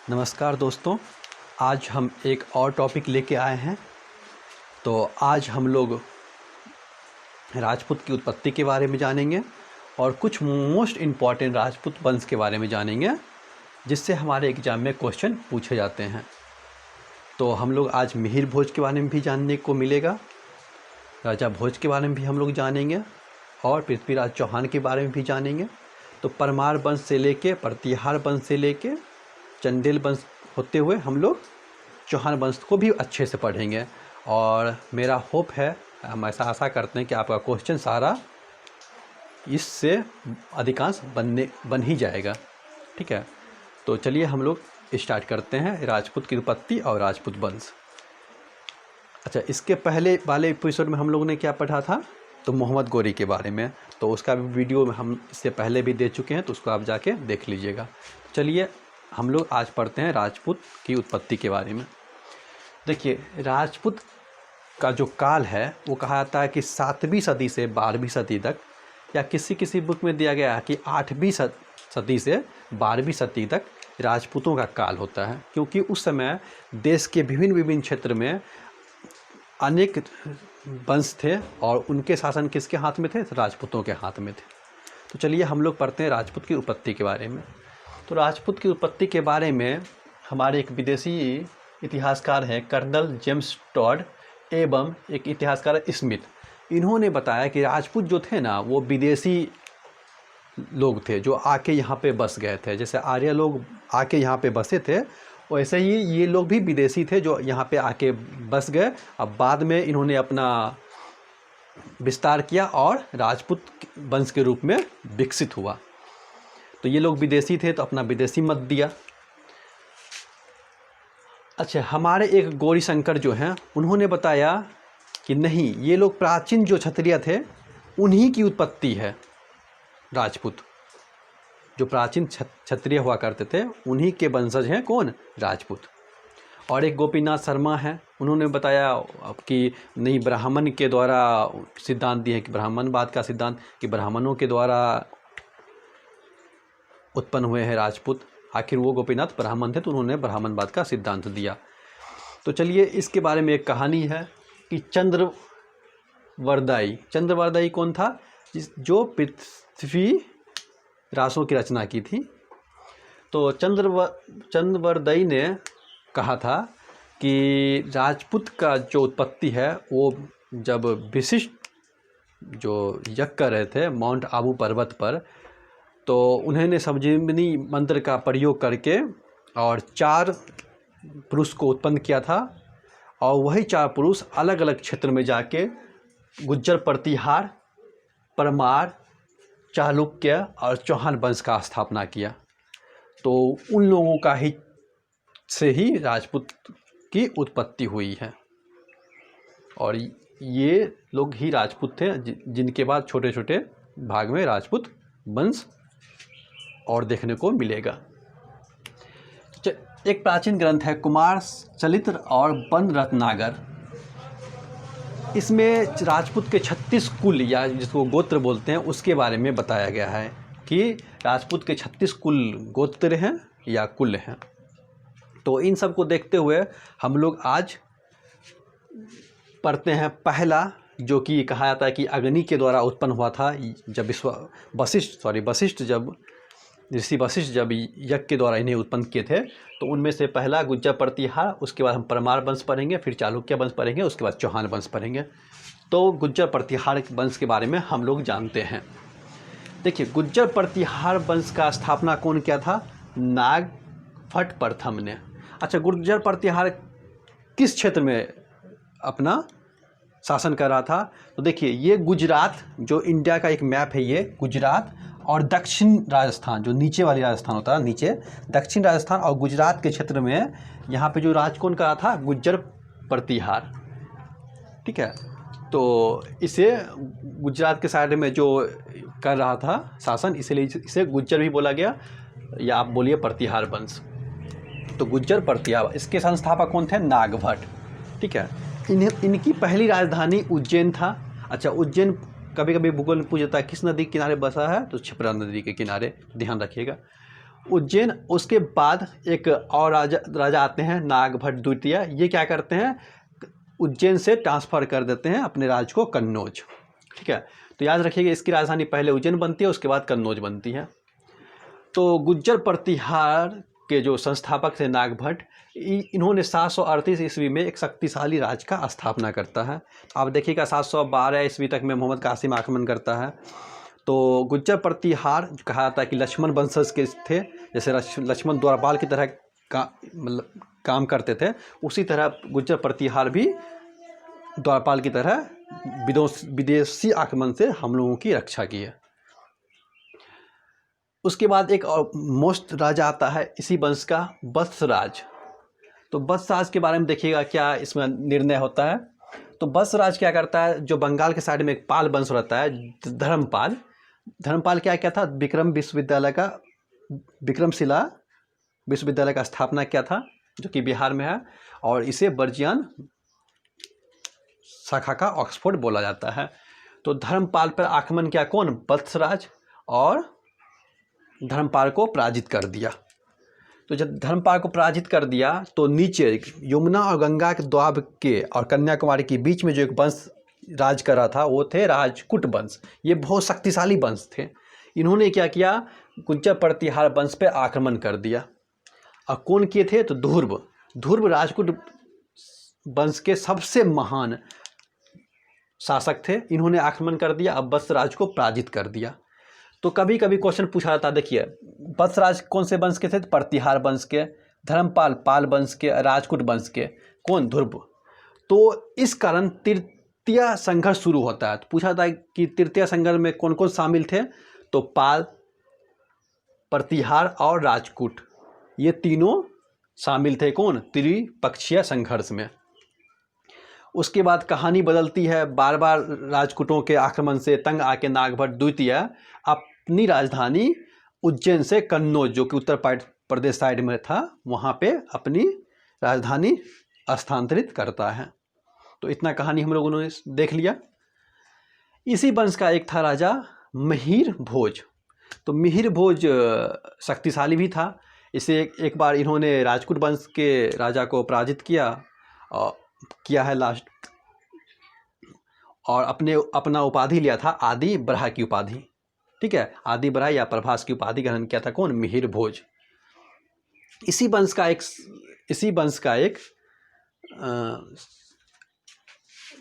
नमस्कार दोस्तों, आज हम एक और टॉपिक लेके आए हैं। तो आज हम लोग राजपूत की उत्पत्ति के बारे में जानेंगे और कुछ मोस्ट इम्पॉर्टेंट राजपूत वंश के बारे में जानेंगे जिससे हमारे एग्ज़ाम में क्वेश्चन पूछे जाते हैं। तो हम लोग आज मिहिर भोज के बारे में भी जानने को मिलेगा, राजा भोज के बारे में भी हम लोग जानेंगे और पृथ्वीराज चौहान के बारे में भी जानेंगे। तो परमार वंश से लेके प्रतिहार वंश से लेके चंदेल वंश होते हुए हम लोग चौहान वंश को भी अच्छे से पढ़ेंगे। और मेरा होप है, हम ऐसा आशा करते हैं कि आपका क्वेश्चन सारा इससे अधिकांश बन ही जाएगा। ठीक है, तो चलिए हम लोग स्टार्ट करते हैं राजपूत की उत्पत्ति और राजपूत वंश। अच्छा, इसके पहले वाले एपिसोड में हम लोगों ने क्या पढ़ा था? तो मोहम्मद गोरी के बारे में। तो उसका वीडियो हम इससे पहले भी दे चुके हैं, तो उसको आप जाके देख लीजिएगा। चलिए हम लोग आज पढ़ते हैं राजपूत की उत्पत्ति के बारे में। देखिए, राजपूत का जो काल है वो कहा जाता है कि 7वीं सदी से 12वीं सदी तक, या किसी किसी बुक में दिया गया है कि 8वीं सदी से 12वीं सदी तक राजपूतों का काल होता है, क्योंकि उस समय देश के विभिन्न क्षेत्र में अनेक वंश थे और उनके शासन किसके हाथ में थे? राजपूतों के हाथ में थे। तो चलिए हम लोग पढ़ते हैं राजपूत की उत्पत्ति के बारे में। तो राजपूत की उत्पत्ति के बारे में हमारे एक विदेशी इतिहासकार हैं कर्नल जेम्स टॉड एवं एक इतिहासकार स्मिथ। इन्होंने बताया कि राजपूत जो थे ना, वो विदेशी लोग थे जो आके यहाँ पे बस गए थे। जैसे आर्य लोग आके यहाँ पे बसे थे, वैसे ही ये लोग भी विदेशी थे जो यहाँ पे आके बस गए। अब बाद में इन्होंने अपना विस्तार किया और राजपूत वंश के रूप में विकसित हुआ। तो ये लोग विदेशी थे तो अपना विदेशी मत दिया। अच्छा, हमारे एक गौरी शंकर जो हैं उन्होंने बताया कि नहीं, ये लोग प्राचीन जो क्षत्रिय थे उन्हीं की उत्पत्ति है। राजपूत जो प्राचीन क्षत्रिय हुआ करते थे उन्हीं के वंशज हैं। कौन? राजपूत। और एक गोपीनाथ शर्मा हैं, उन्होंने बताया कि नहीं, ब्राह्मण के द्वारा सिद्धांत दिए कि ब्राह्मणवाद का सिद्धांत कि ब्राह्मणों के द्वारा उत्पन्न हुए हैं राजपूत। आखिर वो गोपीनाथ ब्राह्मण थे तो उन्होंने ब्राह्मणवाद का सिद्धांत दिया। तो चलिए इसके बारे में एक कहानी है कि चंद्रवरदायी कौन था? जो पृथ्वी रासों की रचना की थी। तो चंद्रवरदायी ने कहा था कि राजपूत का जो उत्पत्ति है वो जब विशिष्ट जो यज्ञ कर रहे थे माउंट आबू पर्वत पर, तो उन्होंने संजीवनी मंत्र का प्रयोग करके और 4 पुरुष को उत्पन्न किया था। और वही 4 पुरुष अलग अलग क्षेत्र में जाके गुज्जर, प्रतिहार, परमार, चालुक्य और चौहान वंश का स्थापना किया। तो उन लोगों का ही से ही राजपूत की उत्पत्ति हुई है और ये लोग ही राजपूत थे जिनके बाद छोटे छोटे भाग में राजपूत वंश और देखने को मिलेगा। एक प्राचीन ग्रंथ है कुमार चरित्र और वन रत्नागर। इसमें राजपूत के 36 कुल या जिसको गोत्र बोलते हैं उसके बारे में बताया गया है कि राजपूत के 36 कुल गोत्र हैं या कुल हैं। तो इन सब को देखते हुए हम लोग आज पढ़ते हैं पहला, जो कि कहा जाता है कि अग्नि के द्वारा उत्पन्न हुआ था। जब ऋषि वशिष्ठ जब यज्ञ के द्वारा इन्हें उत्पन्न किए थे, तो उनमें से पहला गुज्जर प्रतिहार, उसके बाद हम परमार वंश पढ़ेंगे, फिर चालुक्य वंश पढ़ेंगे, उसके बाद चौहान वंश पढ़ेंगे। तो गुज्जर प्रतिहार वंश के बारे में हम लोग जानते हैं। देखिए, गुज्जर प्रतिहार वंश का स्थापना कौन किया था? नागभट्ट प्रथम ने। अच्छा, गुज्जर प्रतिहार किस क्षेत्र में अपना शासन कर रहा था? तो देखिए, ये गुजरात, जो इंडिया का एक मैप है, ये गुजरात और दक्षिण राजस्थान, जो नीचे वाली राजस्थान होता है, नीचे दक्षिण राजस्थान और गुजरात के क्षेत्र में यहाँ पे जो राज कौन करा था? गुज्जर प्रतिहार। ठीक है, तो इसे गुजरात के साइड में जो कर रहा था शासन, इसलिए इसे गुज्जर भी बोला गया, या आप बोलिए प्रतिहार वंश। तो गुज्जर प्रतिहार, इसके संस्थापक कौन थे? नागभट्ट। ठीक है, इनकी पहली राजधानी उज्जैन था। अच्छा, उज्जैन कभी कभी भूगोल में पूछता है किस नदी के किनारे बसा है? तो क्षिप्रा नदी के किनारे, ध्यान रखिएगा। उज्जैन। उसके बाद एक और राजा आते हैं नागभट्ट द्वितीय। ये क्या करते हैं, उज्जैन से ट्रांसफ़र कर देते हैं अपने राज्य को कन्नौज। ठीक है, तो याद रखिएगा इसकी राजधानी पहले उज्जैन बनती है, उसके बाद कन्नौज बनती है। तो गुज्जर प्रतिहार के जो संस्थापक थे नागभट्ट, इन्होंने 738 ईस्वी में एक शक्तिशाली राज्य का स्थापना करता है। आप देखिएगा 712 ईस्वी तक में मोहम्मद कासिम आक्रमण करता है। तो गुज्जर प्रतिहार कहा जाता है कि लक्ष्मण वंशज के थे, जैसे लक्ष्मण द्वारपाल की तरह मतलब काम करते थे, उसी तरह गुज्जर प्रतिहार भी द्वारपाल की तरह विदेशी आक्रमण से हम लोगों की रक्षा की है। उसके बाद एक और मोस्ट राजा आता है इसी वंश का, वत्सराज। तो वत्सराज के बारे में देखिएगा क्या इसमें निर्णय होता है। तो वत्सराज क्या करता है, जो बंगाल के साइड में एक पाल वंश रहता है धर्मपाल। धर्मपाल क्या था, विक्रमशिला विश्वविद्यालय का स्थापना किया था, जो कि बिहार में है, और इसे बर्जियान शाखा का ऑक्सफोर्ड बोला जाता है। तो धर्मपाल पर आक्रमण किया कौन, वत्सराज, और धर्मपाल को पराजित कर दिया। तो जब धर्मपाल को पराजित कर दिया तो नीचे यमुना और गंगा के द्वाब के और कन्याकुमारी के बीच में जो एक वंश राज कर रहा था वो थे राजपूत वंश। ये बहुत शक्तिशाली वंश थे। इन्होंने क्या किया, गुज्जर प्रतिहार वंश पे आक्रमण कर दिया। और कौन किए थे, तो ध्रुव राजपूत वंश के सबसे महान शासक थे। इन्होंने आक्रमण कर दिया, अब वत्सराज को पराजित कर दिया। तो कभी कभी क्वेश्चन पूछा जाता है, देखिए वत्सराज कौन से वंश के थे, प्रतिहार वंश के, धर्मपाल पाल वंश के, राजपूत वंश के, कौन, ध्रुव। तो इस कारण तृतीय संघर्ष शुरू होता है। तो पूछा जाता है कि तृतीय संघर्ष में कौन कौन शामिल थे, तो पाल, प्रतिहार और राजपूत, ये तीनों शामिल थे कौन, त्रिपक्षीय संघर्ष में। उसके बाद कहानी बदलती है। बार बार राजपूतों के आक्रमण से तंग आके नागभट्ट द्वितीय अपनी राजधानी उज्जैन से कन्नौज, जो कि उत्तर प्रदेश साइड में था, वहाँ पे अपनी राजधानी स्थानांतरित करता है। तो इतना कहानी हम लोगों ने देख लिया। इसी वंश का एक था राजा मिहिर भोज। तो मिहिर भोज शक्तिशाली भी था। इसे एक बार इन्होंने राजपूत वंश के राजा को पराजित किया है लास्ट, और अपना उपाधि लिया था आदि बरहा की उपाधि। ठीक है, आदि बरहा या प्रभास की उपाधि ग्रहण किया था कौन, मिहिर भोज। इसी वंश का एक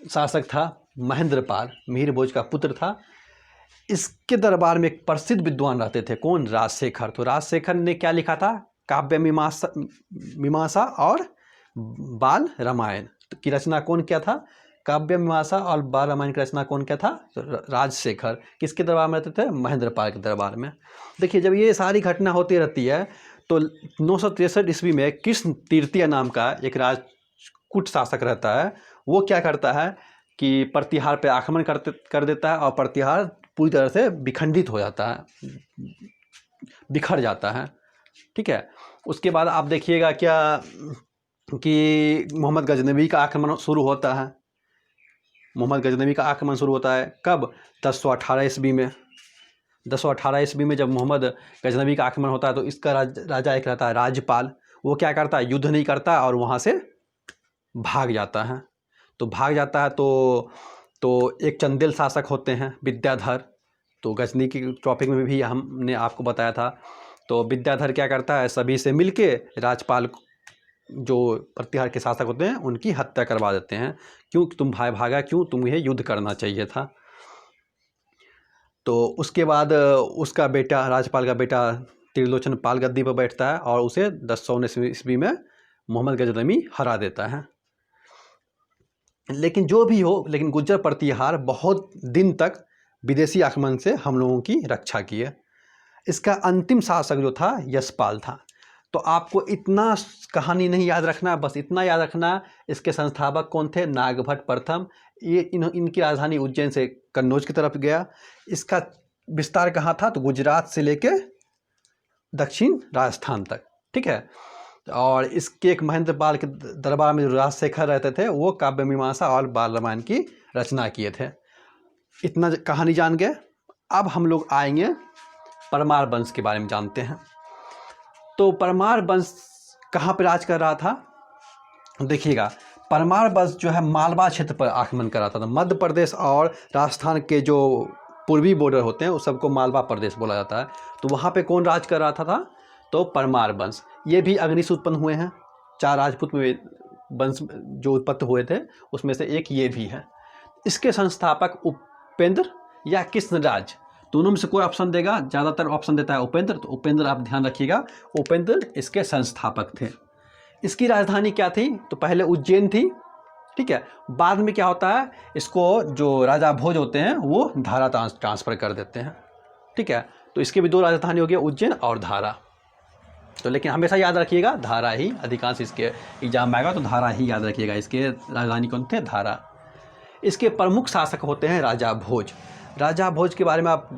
शासक था महेंद्रपाल, मिहिर भोज का पुत्र था। इसके दरबार में एक प्रसिद्ध विद्वान रहते थे कौन, राजशेखर। तो राजशेखर ने क्या लिखा था, काव्य मीमांसा और बाल रामायण की रचना कौन किया था, काव्य मीमांसा और बाल रामायण की रचना कौन किया था, तो राजशेखर। किसके दरबार में रहते थे, महेंद्रपाल के दरबार में। देखिए जब ये सारी घटना होती रहती है तो 963 ईस्वी में कृष्ण तृतीय नाम का एक राजपूत शासक रहता है। वो क्या करता है कि प्रतिहार पे आक्रमण कर देता है, और प्रतिहार पूरी तरह से विखंडित हो जाता है, बिखर जाता है। ठीक है, उसके बाद आप देखिएगा क्या कि मोहम्मद गजनवी का आक्रमण शुरू होता है। मोहम्मद गजनवी का आक्रमण शुरू होता है कब, 1018 ईस्वी में। 1018 ईस्वी में जब मोहम्मद गजनवी का आक्रमण होता है तो इसका राजा एक रहता है राजपाल। वो क्या करता है, युद्ध नहीं करता और वहाँ से भाग जाता है। तो भाग जाता है तो एक चंदेल शासक होते हैं विद्याधर। तो गजनी की टॉपिक में भी हमने आपको बताया था। तो विद्याधर क्या करता है, सभी से मिलके राजपाल जो प्रतिहार के शासक होते हैं उनकी हत्या करवा देते हैं। क्यों, तुम भागा क्यों, तुम्हें युद्ध करना चाहिए था। तो उसके बाद उसका बेटा, राजपाल का बेटा त्रिलोचन पाल गद्दी पर बैठता है और उसे 1019 ईस्वी में मोहम्मद गजनवी हरा देता है। लेकिन जो भी हो, लेकिन गुज्जर प्रतिहार बहुत दिन तक विदेशी आक्रमण से हम लोगों की रक्षा किए। इसका अंतिम शासक जो था यशपाल था। तो आपको इतना कहानी नहीं याद रखना, बस इतना याद रखना इसके संस्थापक कौन थे, नागभट्ट प्रथम। ये इनकी राजधानी उज्जैन से कन्नौज की तरफ गया। इसका विस्तार कहाँ था, तो गुजरात से लेके दक्षिण राजस्थान तक। ठीक है, और इसके एक महेंद्रपाल के दरबार में जो राजशेखर रहते थे वो काव्य मीमांसा और बाल रामायण की रचना किए थे। इतना कहानी जान गए। अब हम लोग आएंगे परमार वंश के बारे में जानते हैं। तो परमार वंश कहाँ पर राज कर रहा था? देखिएगा, परमार वंश जो है मालवा क्षेत्र पर आक्रमण कर रहा था। मध्य प्रदेश और राजस्थान के जो पूर्वी बॉर्डर होते हैं उस सबको मालवा प्रदेश बोला जाता है। तो वहाँ पे कौन राज कर रहा था? तो परमार वंश। ये भी अग्नि से उत्पन्न हुए हैं। 4 राजपूत में वंश जो उत्पन्न हुए थे उसमें से एक ये भी है। इसके संस्थापक उपेंद्र या कृष्णराज, दोनों में से कोई ऑप्शन देगा, ज़्यादातर ऑप्शन देता है उपेंद्र, तो उपेंद्र आप ध्यान रखिएगा, उपेंद्र इसके संस्थापक थे। इसकी राजधानी क्या थी? तो पहले उज्जैन थी, ठीक है। बाद में क्या होता है, इसको जो राजा भोज होते हैं वो धारा ट्रांसफ़र कर देते हैं, ठीक है। तो इसकी भी 2 राजधानी हो गई, उज्जैन और धारा। तो लेकिन हमेशा याद रखिएगा धारा ही, अधिकांश इसके एग्जाम में आएगा तो धारा ही याद रखिएगा। इसके राजधानी कौन थे? धारा। इसके प्रमुख शासक होते हैं राजा भोज। राजा भोज के बारे में आप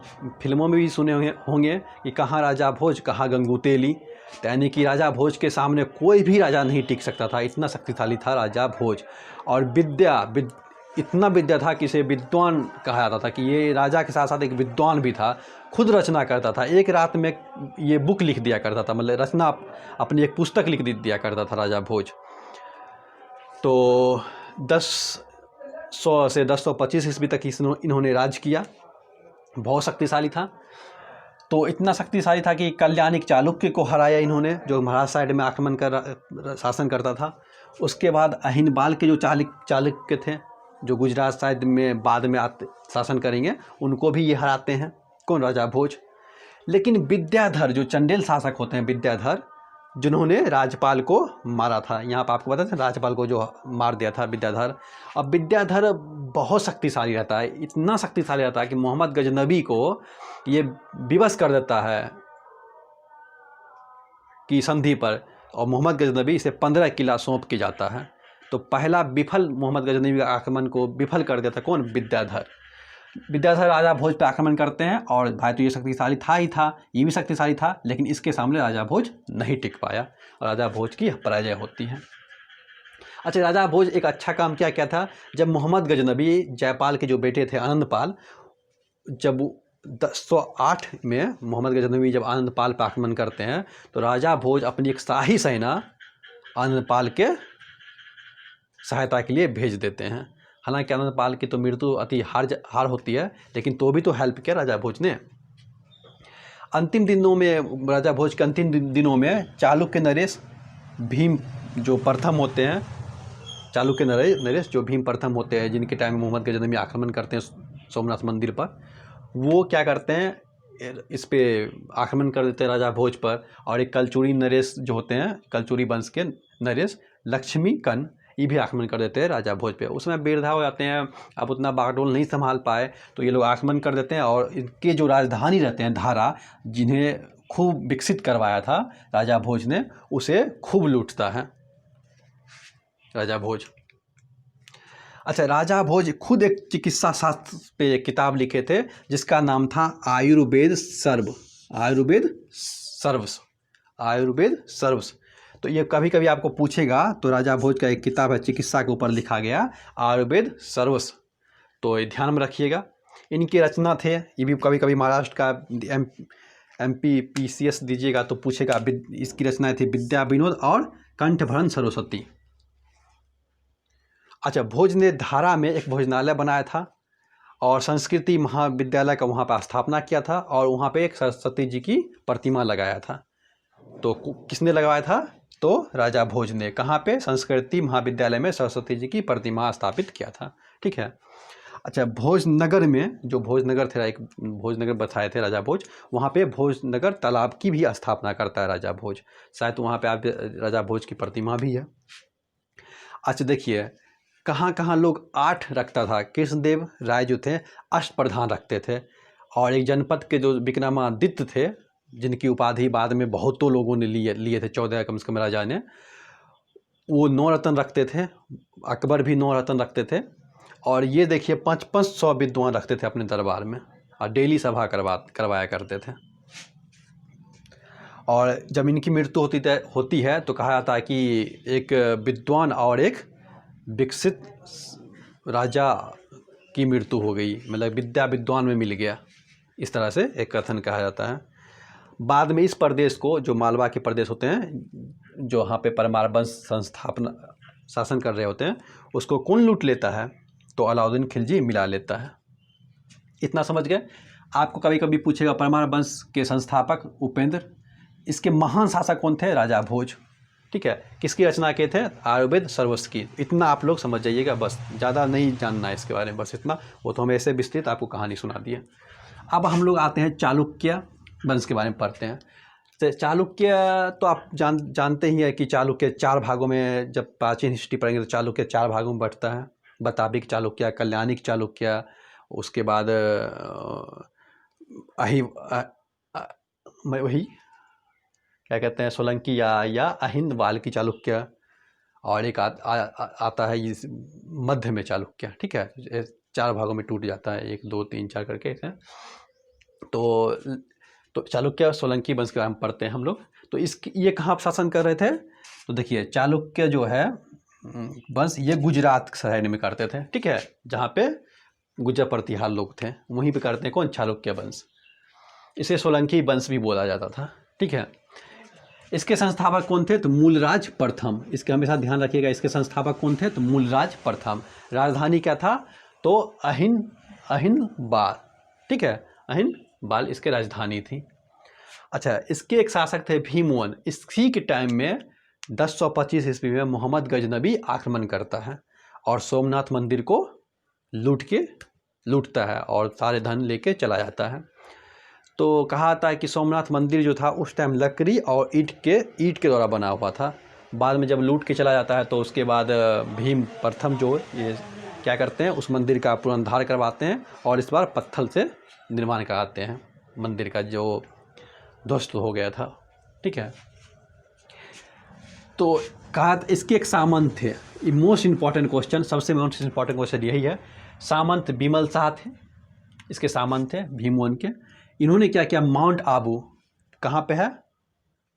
फिल्मों में भी सुने होंगे कि कहाँ राजा भोज कहाँ गंगूतेली, यानी कि राजा भोज के सामने कोई भी राजा नहीं टिक सकता था, इतना शक्तिशाली था राजा भोज। और इतना विद्या था कि इसे विद्वान कहा जाता था, कि ये राजा के साथ साथ एक विद्वान भी था, खुद रचना करता था। एक रात में ये बुक लिख दिया करता था, मतलब रचना अपनी एक पुस्तक लिख दिया करता था राजा भोज। तो 1000 से 1025 ईस्वी तक इन्होंने राज किया। बहुत शक्तिशाली था। तो इतना शक्तिशाली था कि कल्याणिक चालुक्य को हराया इन्होंने, जो महाराष्ट्र साइड में आक्रमण कर शासन करता था। उसके बाद अहिनबाल के जो चालुक्य थे, जो गुजरात साइड में बाद में शासन करेंगे, उनको भी ये हराते हैं। कौन? राजा भोज। लेकिन विद्याधर जो चंदेल शासक होते हैं, विद्याधर, जिन्होंने राजपाल को मारा था, यहाँ पर आपको पता था राजपाल को जो मार दिया था विद्याधर। अब विद्याधर बहुत शक्तिशाली रहता है, इतना शक्तिशाली रहता है कि मोहम्मद गजनबी को ये विवश कर देता है कि संधि पर, और मोहम्मद गजनबी इसे 15 किला सौंप के जाता है। तो पहला विफल मोहम्मद गजनबी के आक्रमण को विफल कर देता कौन? विद्याधर। विद्याधर राजा भोज पर आक्रमण करते हैं, और भाई तो ये शक्तिशाली था ही था, ये भी शक्तिशाली था, लेकिन इसके सामने राजा भोज नहीं टिक पाया और राजा भोज की पराजय होती है। अच्छा, राजा भोज एक अच्छा काम क्या था, जब मोहम्मद गजनबी जयपाल के जो बेटे थे आनंदपाल, जब 1008 में मोहम्मद गजनबी जब आनंदपाल पर आक्रमण करते हैं, तो राजा भोज अपनी एक शाही सेना आनंदपाल के सहायता के लिए भेज देते हैं। हालांकि आनंदपाल की तो मृत्यु अति हार होती है, लेकिन तो भी तो हेल्प किया राजा भोज ने। अंतिम दिनों में, राजा भोज के अंतिम दिनों में चालुक्य नरेश भीम जो प्रथम होते हैं, चालुक्य नरेश जो भीम प्रथम होते हैं, जिनके टाइम में मोहम्मद गजनबी आक्रमण करते हैं सोमनाथ मंदिर पर, वो क्या करते हैं, इस पे आक्रमण कर देते हैं राजा भोज पर। और एक कलचुरी नरेश जो होते हैं, कलचुरी वंश के नरेश लक्ष्मी कन, ये भी आक्रमण कर देते हैं राजा भोज पे। उसमें वृद्धा हो जाते हैं, अब उतना बागडोर नहीं संभाल पाए, तो ये लोग आक्रमण कर देते हैं। और इनके जो राजधानी रहते हैं धारा, जिन्हें खूब विकसित करवाया था राजा भोज ने, उसे खूब लूटता है राजा भोज। अच्छा, राजा भोज खुद एक चिकित्सा शास्त्र पे एक किताब लिखे थे, जिसका नाम था आयुर्वेद सर्वस। तो ये कभी कभी आपको पूछेगा, तो राजा भोज का एक किताब है चिकित्सा के ऊपर लिखा गया, आयुर्वेद सर्वस। तो ये ध्यान में रखिएगा। इनकी रचना थे, ये भी कभी कभी महाराष्ट्र का MPPCS दीजिएगा तो पूछेगा। इसकी रचनाएं थी विद्या विनोद और कंठभरण सरस्वती। अच्छा, भोज ने धारा में एक भोजनालय बनाया था और संस्कृति महाविद्यालय का वहाँ पर स्थापना किया था, और वहाँ पे एक सरस्वती जी की प्रतिमा लगाया था। तो किसने लगाया था? तो राजा भोज ने। कहाँ पे? संस्कृति महाविद्यालय में सरस्वती जी की प्रतिमा स्थापित किया था, ठीक है। अच्छा, भोजनगर में, जो भोजनगर थे, एक भोजनगर बताए थे राजा भोज, वहाँ पे भोजनगर तालाब की भी स्थापना करता है राजा भोज। शायद वहाँ पे आप राजा भोज की प्रतिमा भी है। अच्छा, देखिए कहाँ कहाँ लोग 8 रखता था। कृष्णदेव राय जो थे अष्टप्रधान रखते थे, और एक जनपद के जो विक्रमादित्य थे, जिनकी उपाधि बाद में बहुतों लोगों ने लिए थे, 14 कम से कम राजा ने, वो 9 रत्न रखते थे। अकबर भी 9 रत्न रखते थे। और ये देखिए 500 विद्वान रखते थे अपने दरबार में, और डेली सभा करवाया करते थे। और जब इनकी मृत्यु होती है तो कहा जाता है कि एक विद्वान और एक विकसित राजा की मृत्यु हो गई, मतलब विद्या विद्वान में मिल गया, इस तरह से एक कथन कहा जाता है। बाद में इस प्रदेश को, जो मालवा के प्रदेश होते हैं, जो यहाँ पे परमार वंश संस्थापना शासन कर रहे होते हैं, उसको कौन लूट लेता है? तो अलाउद्दीन खिलजी मिला लेता है। इतना समझ गए। आपको कभी कभी पूछेगा परमार वंश के संस्थापक उपेंद्र, इसके महान शासक कौन थे? राजा भोज। ठीक है, किसकी रचना के थे? आयुर्वेद सर्वस्व की। इतना आप लोग समझ जाइएगा, बस ज़्यादा नहीं जानना है इसके बारे में, बस इतना। वो तो हम ऐसे विस्तृत आपको कहानी सुना दिए। अब हम लोग आते हैं चालुक्य वंश के बारे में पढ़ते हैं। तो चालुक्य तो आप जानते ही हैं कि चालुक्य 4 भागों में, जब प्राचीन हिस्ट्री पढ़ेंगे तो चालुक्य 4 भागों में बढ़ता है। बताबिक चालुक्य, कल्याणिक चालुक्य, उसके बाद वही क्या कहते हैं, सोलंकी या अहिंद बाल की चालुक्य, और एक आता है इस मध्य में चालुक्य। ठीक है, 4 भागों में टूट जाता है, 1 2 3 4 करके है। तो चालुक्य और सोलंकी वंश के बारे में पढ़ते हैं हम लोग। तो ये कहाँ शासन कर रहे थे? तो देखिए, चालुक्य जो है वंश, ये गुजरात शहर में करते थे। ठीक है, जहाँ पे गुज्जर प्रतिहार लोग थे, वहीं पे करते हैं। कौन? चालुक्य वंश। इसे सोलंकी वंश भी बोला जाता था। ठीक है, इसके संस्थापक कौन थे? तो मूलराज प्रथम। इसके हमेशा ध्यान रखिएगा, इसके संस्थापक कौन थे? तो मूलराज प्रथम। राजधानी क्या था? तो अहिंद बाल। ठीक है, अहिंद बाल इसके राजधानी थी। अच्छा, इसके एक शासक थे भीमवन। इसी के टाइम में 1025 ईस्वी में मोहम्मद गजनबी आक्रमण करता है और सोमनाथ मंदिर को लूटता है और सारे धन लेके चला जाता है। तो कहा था कि सोमनाथ मंदिर जो था उस टाइम लकड़ी और ईंट के द्वारा बना हुआ था। बाद में जब लूट के चला जाता है तो उसके बाद भीम प्रथम जो ये क्या करते हैं, उस मंदिर का पुनरुद्धार करवाते हैं और इस बार पत्थर से निर्माण कराते हैं मंदिर का, जो ध्वस्त हो गया था। ठीक है, तो कहा इसके एक सामंत थे। ये मोस्ट इम्पॉर्टेंट क्वेश्चन, सबसे मोस्ट इम्पॉर्टेंट क्वेश्चन यही है। सामंत विमल शाह थे, इसके सामंत थे भीमवन के। इन्होंने क्या किया? माउंट आबू, कहाँ पे है?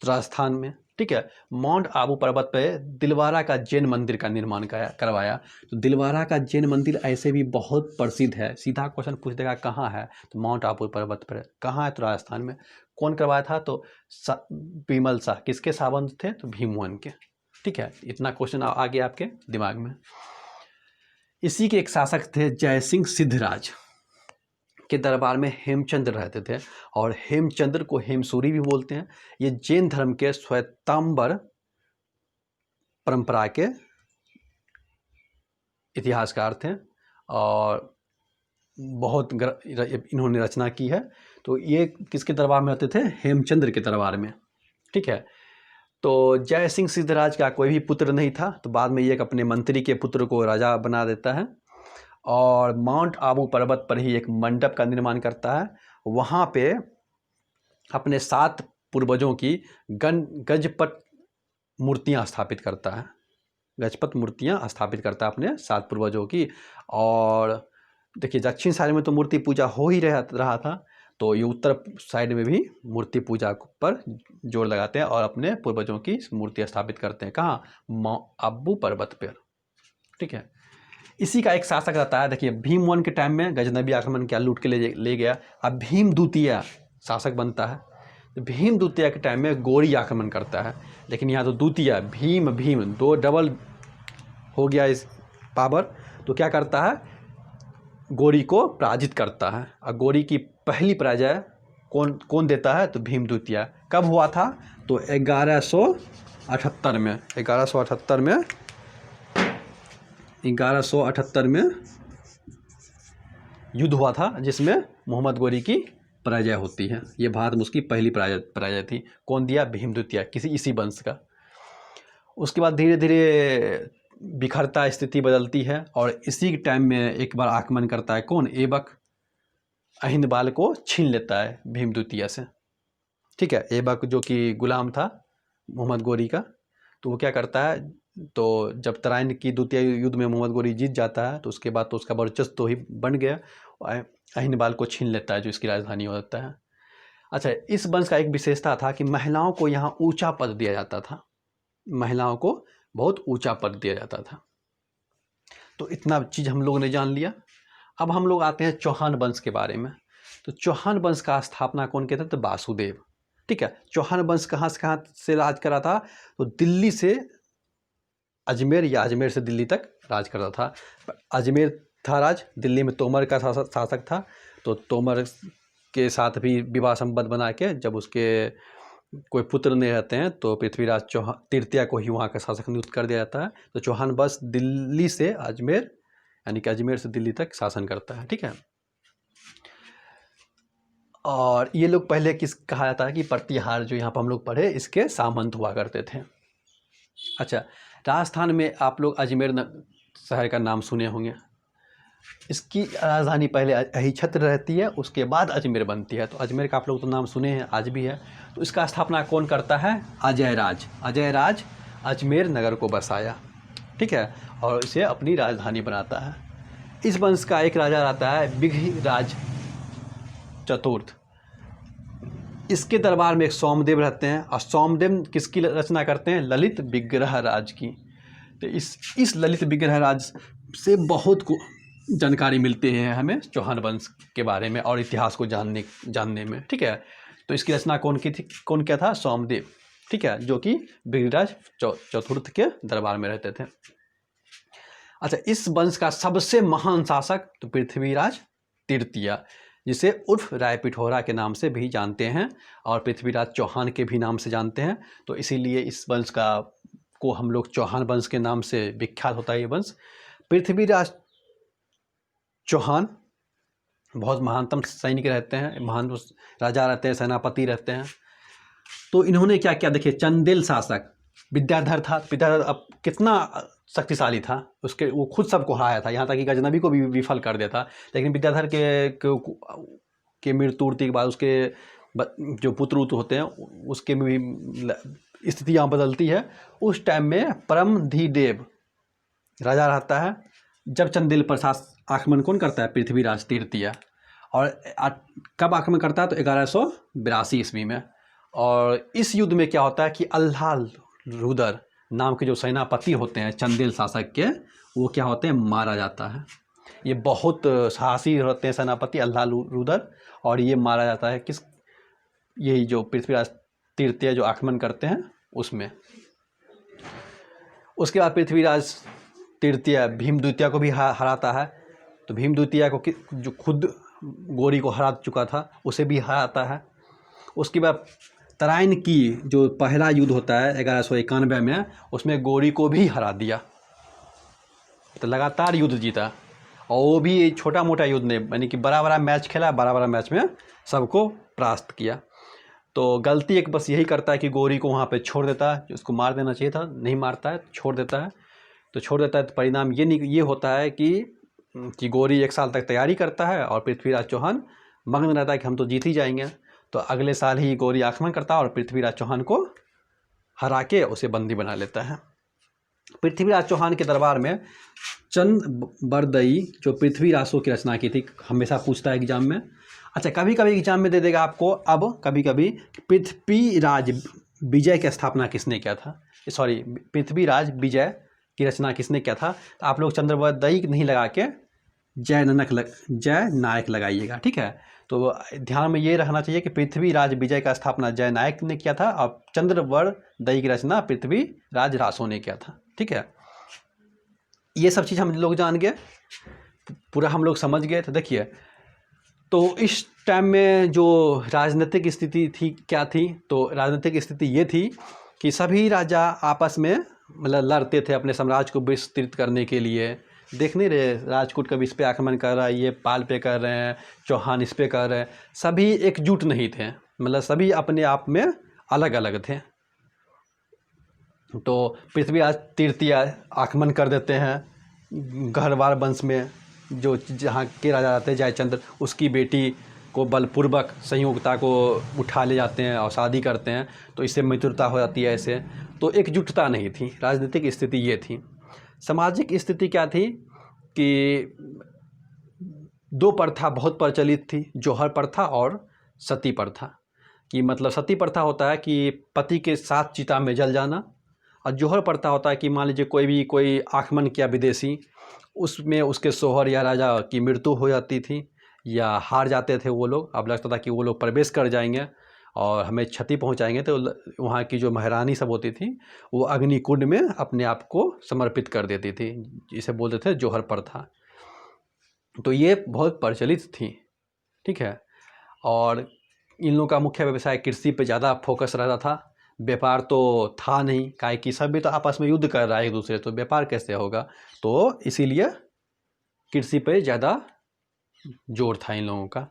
राजस्थान में। ठीक है, माउंट आबू पर्वत पे दिलवारा का जैन मंदिर का निर्माण करवाया। तो दिलवारा का जैन मंदिर ऐसे भी बहुत प्रसिद्ध है। सीधा क्वेश्चन पूछ देगा कहाँ है, तो माउंट आबू पर्वत पर। कहाँ है? तो राजस्थान में। कौन करवाया था? तो विमल शाह। किसके सावंत थे? तो भीमवन के। ठीक है, इतना क्वेश्चन आ गया आपके दिमाग में। इसी के एक शासक थे जयसिंह सिद्धराज के दरबार में हेमचंद्र रहते थे, और हेमचंद्र को हेमसूरी भी बोलते हैं। ये जैन धर्म के श्वेतांबर परंपरा के इतिहासकार थे और बहुत इन्होंने रचना की है। तो ये किसके दरबार में रहते थे? हेमचंद्र के दरबार में। ठीक है, तो जय सिंह सिद्धराज का कोई भी पुत्र नहीं था, तो बाद में ये एक अपने मंत्री के पुत्र को राजा बना देता है और माउंट आबू पर्वत पर ही एक मंडप का निर्माण करता है। वहाँ पे अपने 7 पूर्वजों की गजपट मूर्तियाँ स्थापित करता है। गजपत मूर्तियाँ स्थापित करता है अपने 7 पूर्वजों की। और देखिए, दक्षिण साइड में तो मूर्ति पूजा हो ही रहा था, तो ये उत्तर साइड में भी मूर्ति पूजा पर जोर लगाते हैं और अपने पूर्वजों की मूर्ति स्थापित करते हैं। कहाँ? आबू पर्वत पर। ठीक है, इसी का एक शासक रहता है। देखिए, भीमवन के टाइम में गजनबी आक्रमण किया, लूट के ले गया। अब भीम द्वितीय शासक बनता है। तो भीम द्वितीय के टाइम में गौरी आक्रमण करता है, लेकिन यहाँ तो द्वितीय भीम 2 डबल हो गया इस पावर। तो क्या करता है? गौरी को पराजित करता है। और गौरी की पहली पराजय कौन देता है? तो भीम द्वितीय। कब हुआ था? तो 1178 में। 1178 में युद्ध हुआ था, जिसमें मोहम्मद गौरी की पराजय होती है। ये भारत में उसकी पहली पराजय थी। कौन दिया? भीम द्वितीय, इसी वंश का। उसके बाद धीरे धीरे बिखरता स्थिति बदलती है और इसी टाइम में एक बार आक्रमण करता है। कौन? ऐबक अहिंद बाल को छीन लेता है भीम द्वितीय से। ठीक है, ऐबक जो कि गुलाम था मोहम्मद गौरी का, तो वो क्या करता है? तो जब तराइन की द्वितीय युद्ध में मोहम्मद गौरी जीत जाता है, तो उसके बाद तो उसका वर्चस्व तो ही बन गया, अहिंद बाल को छीन लेता है, जो इसकी राजधानी हो जाता है। अच्छा, इस वंश का एक विशेषता था कि महिलाओं को यहाँ ऊंचा पद दिया जाता था। महिलाओं को बहुत ऊंचा पद दिया जाता था। तो इतना चीज़ हम लोगों ने जान लिया। अब हम लोग आते हैं चौहान वंश के बारे में। तो चौहान वंश का स्थापना कौन किया था? तो वासुदेव। ठीक है। चौहान वंश कहाँ से राज करा था? तो दिल्ली से अजमेर या अजमेर से दिल्ली तक राज करता था। अजमेर था राज, दिल्ली में तोमर का शासक था। तो तोमर के साथ भी विवाह संबंध बना के जब उसके कोई पुत्र नहीं रहते हैं तो पृथ्वीराज चौहान तृतीया को ही वहाँ का शासक नियुक्त कर दिया जाता है। तो चौहान वंश दिल्ली से अजमेर यानी कि अजमेर से दिल्ली तक शासन करता है। ठीक है। और ये लोग पहले किस कहा जाता है कि प्रतिहार जो यहाँ पर हम लोग पढ़े इसके सामंत हुआ करते थे। अच्छा, राजस्थान में आप लोग अजमेर शहर का नाम सुने होंगे। इसकी राजधानी पहले अहिछत्र रहती है, उसके बाद अजमेर बनती है। तो अजमेर का आप लोग तो नाम सुने हैं, आज भी है। तो इसका स्थापना कौन करता है? अजय राज। अजय राज अजमेर नगर को बसाया, ठीक है, और इसे अपनी राजधानी बनाता है। इस वंश का एक राजा रहता है बिघराज चतुर्थ। इसके दरबार में एक सोमदेव रहते हैं, और सोमदेव किसकी रचना करते हैं? ललित विग्रह राज की। तो इस ललित विग्रह राज से बहुत को जानकारी मिलती है हमें चौहान वंश के बारे में और इतिहास को जानने में। ठीक है। तो इसकी रचना कौन की थी? कौन किया था? सोमदेव। ठीक है, जो कि बिघराज चतुर्थ के दरबार में रहते थे। अच्छा, इस वंश का सबसे महान शासक तो पृथ्वीराज तृतीया, जिसे उर्फ राय पिथौरा के नाम से भी जानते हैं और पृथ्वीराज चौहान के भी नाम से जानते हैं। तो इसीलिए इस वंश को हम लोग चौहान वंश के नाम से विख्यात होता है ये वंश। पृथ्वीराज चौहान बहुत महानतम सैनिक रहते हैं, महान राजा रहते हैं, सेनापति रहते हैं। तो इन्होंने क्या किया? देखिए, चंदेल शासक विद्याधर था। विद्याधर अब कितना शक्तिशाली था, उसके वो खुद सबको हराया था, यहाँ तक कि गजनबी को भी विफल कर देता। लेकिन विद्याधर के मृत्यु के बाद उसके जो पुत्र होते हैं उसके में भी स्थितियाँ बदलती है। उस टाइम में परमधीदेव राजा रहता है। जब चंदेल पर आक्रमण कौन करता है? पृथ्वीराज तृतीया। और कब आक्रमण करता है? तो 1182 ईस्वी में। और इस युद्ध में क्या होता है कि अल्लाह रुदर नाम के जो सेनापति होते हैं चंदेल शासक के, वो क्या होते हैं? मारा जाता है। ये बहुत साहसी होते हैं सेनापति अल्लाह रुदर, और ये मारा जाता है किस? यही जो पृथ्वीराज तृतीय जो आक्रमण करते हैं उसमें। उसके बाद पृथ्वीराज तृतीय भीम द्वितीय को भी हराता है। तो भीम द्वितीय को जो खुद गौरी को हरा चुका था उसे भी हराता है। उसके बाद तराइन की जो पहला युद्ध होता है 1191 में, उसमें गौरी को भी हरा दिया। तो लगातार युद्ध जीता, और वो भी छोटा मोटा युद्ध नहीं, यानी कि बड़ा बड़ा मैच खेला, बड़ा बड़ा मैच में सबको परास्त किया। तो गलती एक बस यही करता है कि गौरी को वहाँ पे छोड़ देता है, उसको मार देना चाहिए था, नहीं मारता है, छोड़ देता है। तो छोड़ देता है तो परिणाम ये होता है कि गौरी 1 साल तक तैयारी करता है और पृथ्वीराज चौहान मग्न रहता है कि हम तो जीत ही जाएंगे। तो अगले साल ही गौरी आक्रमण करता है और पृथ्वीराज चौहान को हरा के उसे बंदी बना लेता है। पृथ्वीराज चौहान के दरबार में चंद्रबरदई जो पृथ्वीरासों की रचना की थी, हमेशा पूछता है एग्जाम में। अच्छा, कभी कभी एग्जाम में दे देगा आपको, अब कभी कभी पृथ्वीराज विजय की स्थापना किसने किया था? सॉरी, पृथ्वीराज विजय की रचना किसने किया था? तो आप लोग चंद्रबरदई नहीं लगा के जय नायक लगाइएगा। ठीक है। तो ध्यान में ये रखना चाहिए कि पृथ्वीराज विजय का स्थापना जय नायक ने किया था और चंद्रबरदई की रचना पृथ्वीराज रासो ने किया था। ठीक है, ये सब चीज़ हम लोग जान गए, पूरा हम लोग समझ गए। तो देखिए, तो इस टाइम में जो राजनीतिक स्थिति थी क्या थी? तो राजनीतिक स्थिति ये थी कि सभी राजा आपस में मतलब लड़ते थे अपने साम्राज्य को विस्तृत करने के लिए। देख नहीं रहे, राजपूत कभी इस पे आक्रमण कर रहा है, ये पाल पे कर रहे हैं, चौहान इस पे कर रहे हैं। सभी एकजुट नहीं थे, मतलब सभी अपने आप में अलग अलग थे। तो पृथ्वीराज तृतीय आक्रमण कर देते हैं गहरवार वंश में, जो जहाँ के राजा रहते हैं जयचंद्र, उसकी बेटी को बलपूर्वक संयोगता को उठा ले जाते हैं और शादी करते हैं। तो इससे मित्रता हो जाती है ऐसे। तो एकजुटता नहीं थी, राजनीतिक स्थिति ये थी। सामाजिक स्थिति क्या थी कि 2 प्रथा बहुत प्रचलित थी, जौहर प्रथा और सती प्रथा। कि मतलब सती प्रथा होता है कि पति के साथ चिता में जल जाना, और जौहर प्रथा होता है कि मान लीजिए कोई आक्रमण किया विदेशी, उसमें उसके शौहर या राजा की मृत्यु हो जाती थी या हार जाते थे वो लोग। अब लगता था कि वो लोग प्रवेश कर जाएंगे और हमें क्षति पहुंचाएंगे, तो वहाँ की जो महारानी सब होती थी वो अग्निकुंड में अपने आप को समर्पित कर देती थी, जिसे बोलते थे जौहर प्रथा। तो ये बहुत प्रचलित थी, ठीक है। और इन लोगों का मुख्य व्यवसाय कृषि पे ज़्यादा फोकस रहता था, व्यापार तो था नहीं, काहे कि सब भी तो आपस में युद्ध कर रहा है एक दूसरे, तो व्यापार कैसे होगा। तो इसीलिए कृषि पे ज़्यादा जोर था इन लोगों का।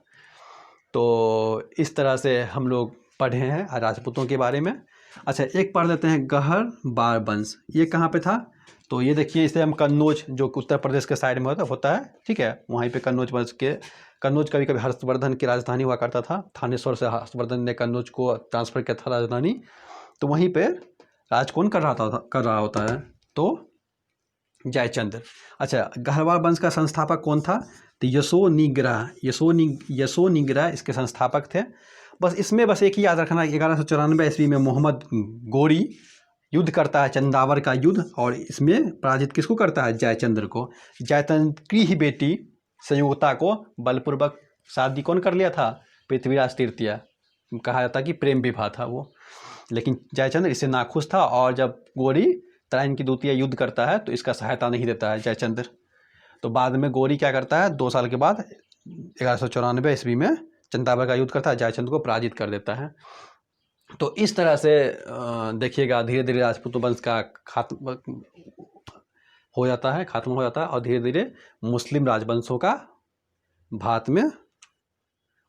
तो इस तरह से हम लोग पढ़े हैं राजपूतों के बारे में। अच्छा, एक पढ़ लेते हैं गहर बार वंश। ये कहाँ पे था? तो ये देखिए, इसे हम कन्नौज, जो उत्तर प्रदेश के साइड में होता है, ठीक है, वहीं पे कन्नौज वंश के, कन्नौज कभी कभी हर्षवर्धन की राजधानी हुआ करता था। थानेश्वर से हर्षवर्धन ने कन्नौज को ट्रांसफ़र किया था राजधानी, तो वहीं पे राज कौन कर रहा होता है? तो जयचंद्र। अच्छा, गहरवाल वंश का संस्थापक कौन था? तो यशोनिग्रह इसके संस्थापक थे। बस इसमें बस एक ही याद रखना, 1194 ईस्वी में मोहम्मद गोरी युद्ध करता है, चंदावर का युद्ध, और इसमें पराजित किसको करता है? जयचंद्र को। जयचंद्र की ही बेटी संयुक्ता को बलपूर्वक शादी कौन कर लिया था? पृथ्वीराज तृतीय। कहा जाता है कि प्रेम विवाह था वो, लेकिन जयचंद्र इससे नाखुश था, और जब गोरी तराइन की द्वितीय युद्ध करता है तो इसका सहायता नहीं देता है जयचंद्र। तो बाद में गोरी क्या करता है, 2 साल के बाद 1194 ईस्वी में चंदावर का युद्ध करता है, जयचंद्र को पराजित कर देता है। तो इस तरह से देखिएगा धीरे धीरे राजपूत वंश का खात्मा हो जाता है, और धीरे धीरे मुस्लिम राजवंशों का भारत में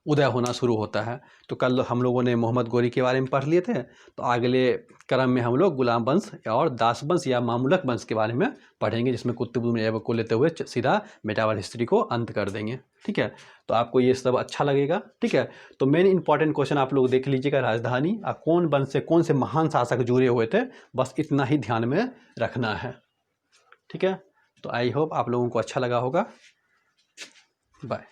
उदय होना शुरू होता है। तो कल हम लोगों ने मोहम्मद गोरी के बारे में पढ़ लिए थे, तो अगले क्रम में हम लोग गुलाम वंश और दास वंश या मामूलक वंश के बारे में पढ़ेंगे, जिसमें कुतुबुल ऐबक को लेते हुए सीधा मेटावर हिस्ट्री को अंत कर देंगे, ठीक है। तो आपको ये सब अच्छा लगेगा, ठीक है। तो मेन इंपॉर्टेंट क्वेश्चन आप लोग देख लीजिएगा, राजधानी कौन वंश से कौन से महान शासक जुड़े हुए थे, बस इतना ही ध्यान में रखना है, ठीक है। तो आई होप आप लोगों को अच्छा लगा होगा। बाय।